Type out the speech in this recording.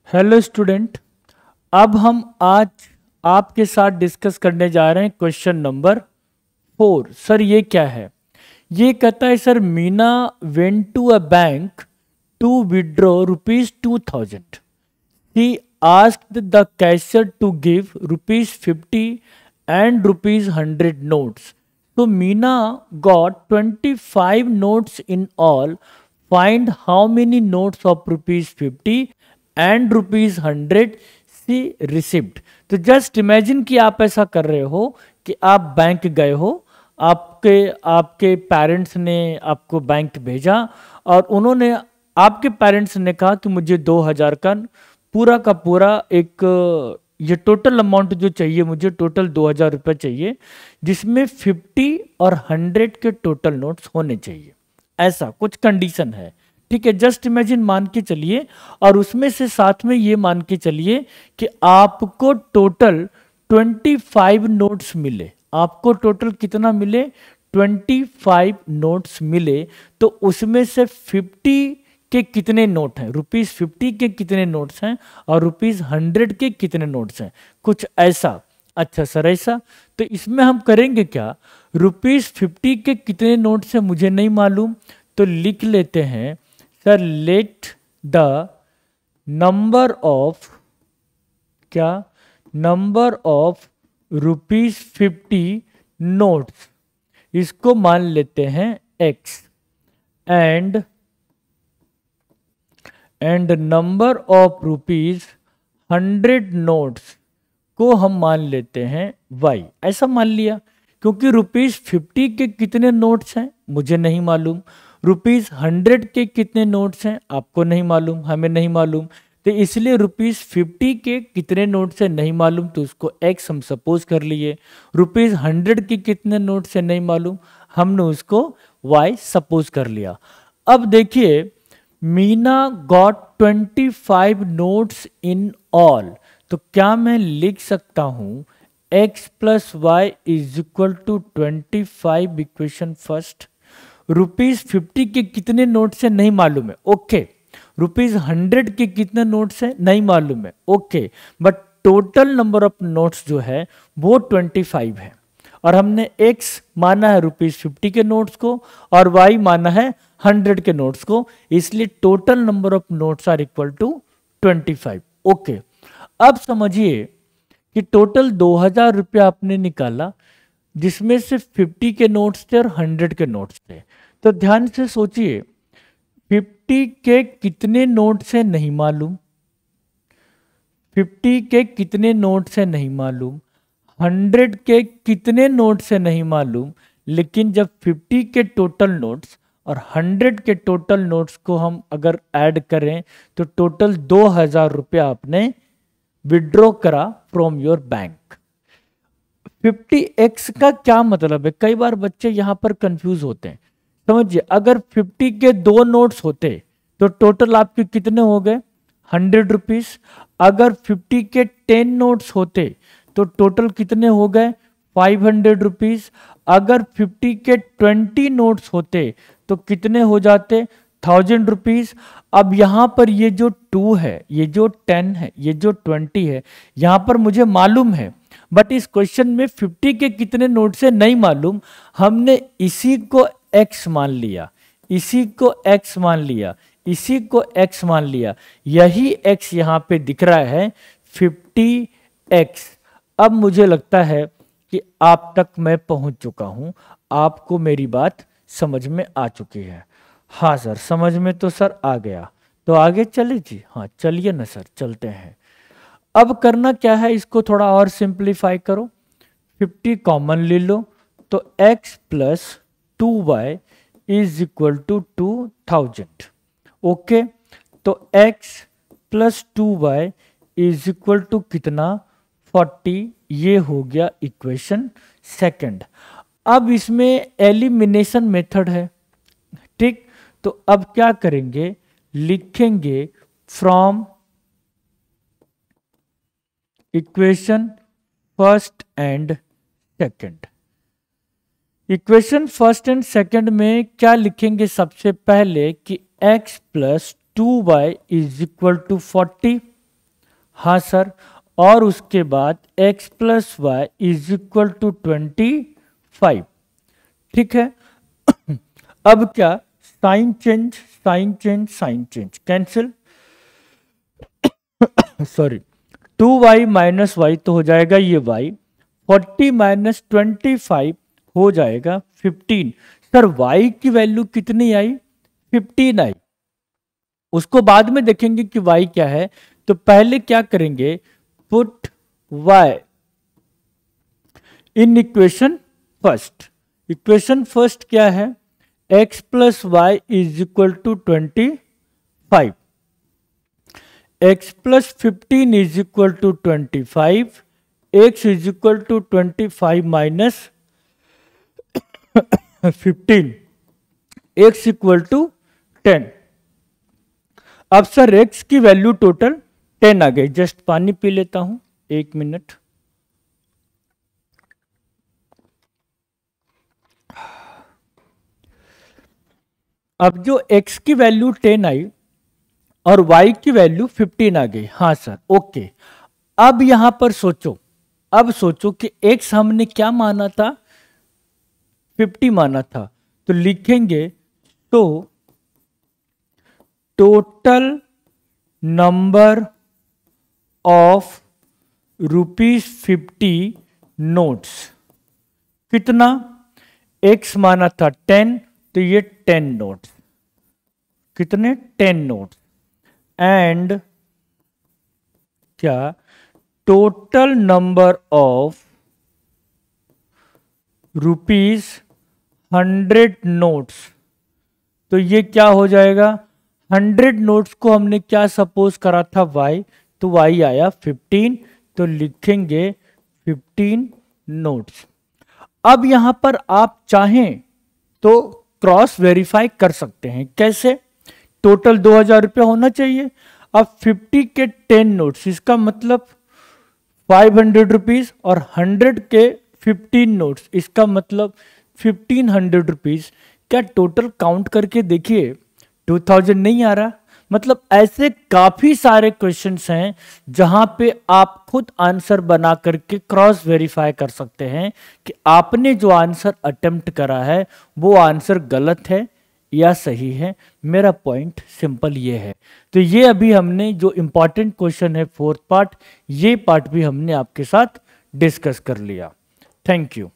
Hello student. अब हम आज आपके साथ डिस्कस करने जा रहे हैं क्वेश्चन नंबर 4। सर ये क्या है? ये कहता है sir Meena went to a bank to withdraw ₹2000। He asked the cashier to give ₹50 and ₹100 notes. So Meena got 25 notes in all. Find how many notes of ₹50 and ₹100 she received. तो just imagine कि आप ऐसा कर रहे हो कि आप bank गए हो, आपके आपके पेरेंट्स ने आपको बैंक भेजा और उन्होंने आपके पेरेंट्स ने कहा कि मुझे 2000 का पूरा एक ये टोटल अमाउंट जो चाहिए, मुझे टोटल 2000 रुपये चाहिए, जिसमें 50 और 100 के टोटल नोट्स होने चाहिए। ऐसा कुछ कंडीशन है, ठीक है। जस्ट इमेजिन मान के चलिए और उसमें से साथ में ये मान के चलिए कि आपको टोटल 25 नोट्स मिले। आपको टोटल कितना मिले? 25 नोट्स मिले। तो उसमें से 50 के कितने नोट हैं, ₹50 के कितने नोट्स हैं और ₹100 के कितने नोट्स हैं, कुछ ऐसा। अच्छा सर ऐसा, तो इसमें हम करेंगे क्या? ₹50 के कितने नोट्स हैं मुझे नहीं मालूम, तो लिख लेते हैं sir let the number of क्या, नंबर ऑफ ₹50 नोट्स, इसको मान लेते हैं x, and number of ₹100 notes को हम मान लेते हैं y। ऐसा मान लिया क्योंकि ₹50 के कितने नोट्स हैं मुझे नहीं मालूम, ₹100 के कितने नोट्स हैं आपको नहीं मालूम, हमें नहीं मालूम, तो इसलिए ₹50 के कितने नोट्स हैं नहीं मालूम, तो उसको x हम सपोज कर लिए। ₹100 के कितने नोट्स हैं नहीं मालूम, हमने उसको y सपोज कर लिया। अब देखिए Meena got 25 notes in all, तो क्या मैं लिख सकता हूं x plus Y is equal to 25 equation first. ₹50 के कितने नोट्स हैं नहीं मालूम है, ओके। ₹100 के कितने नोट्स हैं नहीं मालूम है, okay. But total number of notes जो है वो 25 है और हमने x माना है ₹50 के नोट्स को और y माना है 100 के नोट्स को, इसलिए total number of notes are equal to 25। Okay, अब समझिए कि टोटल 2000 रुपया आपने निकाला, जिसमें से 50 के नोट्स थे और 100 के नोट्स थे। तो ध्यान से सोचिए 50 के कितने नोट्स हैं नहीं मालूम, 50 के कितने नोट्स हैं नहीं मालूम, 100 के कितने नोट्स हैं नहीं मालूम, लेकिन जब 50 के टोटल नोट्स और 100 के टोटल नोट्स को हम अगर ऐड करें तो टोटल 2000 रुपया आपने विड्रॉ करा फ्रॉम योर बैंक। 50x का क्या मतलब है? कई बार बच्चे यहां पर कंफ्यूज होते हैं। समझिए अगर 50 के 2 नोट्स होते तो टोटल आपके कितने हो गए? 100 रुपीज। अगर 50 के 10 नोट्स होते तो टोटल कितने हो गए? 500 रुपीज। अगर 50 के 20 नोट्स होते तो कितने हो जाते? 1000 रुपीज। अब यहां पर ये जो 2 है, ये जो 10 है, ये जो 20 है, यहां पर मुझे मालूम है, बट इस क्वेश्चन में 50 के कितने नोट से नहीं मालूम, हमने इसी को x मान लिया, इसी को x मान लिया, इसी को x मान लिया। यही x यहां पे दिख रहा है 50x। अब मुझे लगता है कि आप तक मैं पहुंच चुका हूं, आपको मेरी बात समझ में आ चुकी है। हाँ सर समझ में तो सर आ गया, तो आगे चले जी। हाँ चलिए ना सर चलते हैं। अब करना क्या है, इसको थोड़ा और सिंप्लीफाई करो। 50 कॉमन ले लो तो x plus 2y is equal to 2000। Okay, तो x plus 2y is equal to कितना? 40। ये हो गया इक्वेशन सेकंड। अब इसमें एलिमिनेशन मेथड है, ठीक। तो अब क्या करेंगे, लिखेंगे from equation first and second. Equation first and second में क्या लिखेंगे? सबसे पहले कि x plus 2y is equal to 40। हाँ सर, और उसके बाद x plus Y is equal to 25, ठीक है। अब क्या, sign change sign change sign change cancel, sorry 2y minus Y तो हो जाएगा ये y, 40 माइनस 25 हो जाएगा 15। सर y की वैल्यू कितनी आई, 15 आई, उसको बाद में देखेंगे कि y क्या है। तो पहले क्या करेंगे, put y in equation first. Equation first क्या है, x plus Y is equal to 25, x plus 15 is equal to 25, x is equal to 25 minus 15, x equal to 10। अब सर x की वैल्यू टोटल 10 आ गई। जस्ट पानी P लेता हूं, 1 minute. अब जो x की वैल्यू 10 आई और y की वैल्यू 15 आ गई। हाँ सर, ओके। अब यहां पर सोचो, अब सोचो कि x हमने क्या माना था, 50 माना था, तो लिखेंगे तो टोटल नंबर ऑफ ₹50 नोट्स कितना, x माना था 10, तो ये 10 नोट्स, कितने, 10 नोट्स। एंड क्या, टोटल नंबर ऑफ ₹100 नोट्स, तो ये क्या हो जाएगा, 100 नोट्स को हमने क्या सपोज करा था y, तो y आया 15, तो लिखेंगे 15 नोट्स। अब यहां पर आप चाहें तो क्रॉस वेरीफाई कर सकते हैं। कैसे, टोटल 2000 रुपया होना चाहिए। अब 50 के 10 नोट्स, इसका मतलब 500 रुपीज, और 100 के 15 नोट्स, इसका मतलब 1500 रुपीज। क्या टोटल काउंट करके देखिए 2000 नहीं आ रहा। मतलब ऐसे काफी सारे क्वेश्चंस हैं जहां पे आप खुद आंसर बना करके क्रॉस वेरीफाई कर सकते हैं कि आपने जो आंसर अटेम्प्ट करा है वो आंसर गलत है या सही है। मेरा पॉइंट सिंपल ये है। तो ये अभी हमने जो इंपॉर्टेंट क्वेश्चन है 4th पार्ट, ये पार्ट भी हमने आपके साथ डिस्कस कर लिया। Thank you.